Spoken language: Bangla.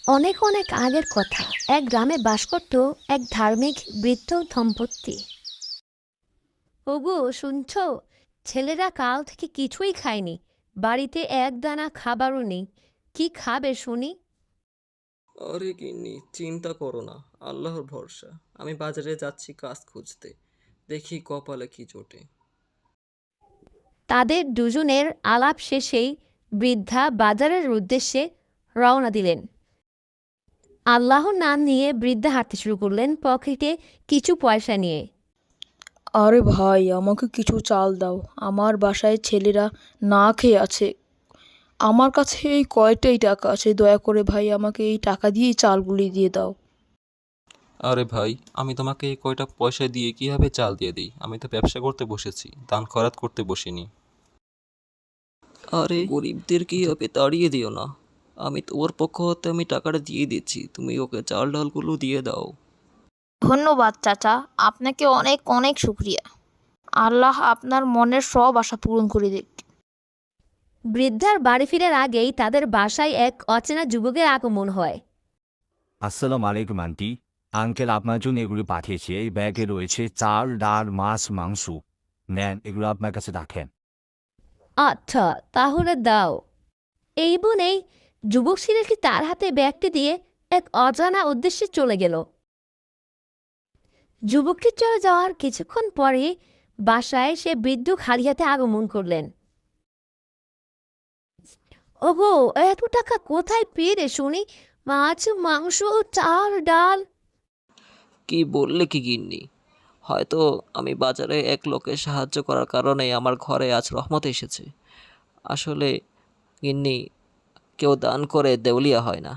অনেক অনেক আগের কথা। এক গ্রামে বাস করত এক ধার্মিক বৃদ্ধ দম্পতি। ওগো, শুনছো? ছেলেরা কাল থেকে কিছুই খায়নি। বাড়িতে এক দানা খাবারও নেই। কি খাবে শুনি? আরে গিন্নি, চিন্তা করো না। আল্লাহর ভরসা। আমি বাজারে যাচ্ছি কাজ খুঁজতে। দেখি কপালে কি জোটে। তাদের দুজনের আলাপ শেষেই বৃদ্ধা বাজারের উদ্দেশ্যে রওনা দিলেন। আল্লাহর নাম নিয়ে বৃদ্ধা হাঁটতে শুরু করলেন, পকেটে কিছু পয়সা নিয়ে। আরে ভাই, আমাকে কিছু চাল দাও। আমার বাসায় ছেলেরা না খেয়ে আছে। আমার কাছে এই কয়টাই টাকা আছে, দয়া করে ভাই আমাকে এই টাকা দিয়েই চালগুলি দিয়ে দাও। আরে ভাই, আমি তোমাকে এই কয়টা পয়সা দিয়ে কিভাবে চাল দিয়ে দিই? আমি তো ব্যবসা করতে বসেছি, দান খয়রাত করতে বসিনি। আরে গরিবদের কি হবে, তাড়িয়ে দিও না। আমি তোমার পক্ষ হতে আমি টাকাটা দিয়ে দিচ্ছি, তুমি ওকে চাল ডালগুলো দিয়ে দাও। ধন্যবাদ চাচা, আপনাকে অনেক অনেক শুক্রিয়া। আল্লাহ আপনার মনের সব আশা পূরণ করে দিক। বৃদ্ধার বাড়ি ফিরার আগেই তাদের বাসায় এক অচেনা যুবকের আগমন হয়। আসসালামু আলাইকুম আন্টি। আঙ্কেল আপনার জন্য এগুলো পাঠিয়েছি। এই ব্যাগে রয়েছে চাল, ডাল, মাছ, মাংস। নেন, এগুলো আপনার কাছে রাখেন। আচ্ছা, তাহলে দাও। এই বলেই যুবক ছেলেটি তার হাতে ব্যাগটি দিয়ে এক অজানা উদ্দেশ্যে চলে গেল। যুবকটি চলে যাওয়ার কিছুক্ষণ পরে বাসায় সে বৃদ্ধ খালি হাতে আগমন করলেন। ওগো, এত টাকা কোথায় পেলে শুনি? মাছ, মাংস, চাল, ডাল। কি বললে কি গিন্নি? হয়তো আমি বাজারে এক লোকের সাহায্য করার কারণে আমার ঘরে আজ রহমত এসেছে। আসলে গিন্নি, কেউ দান করে দেউলিয়া হয় না।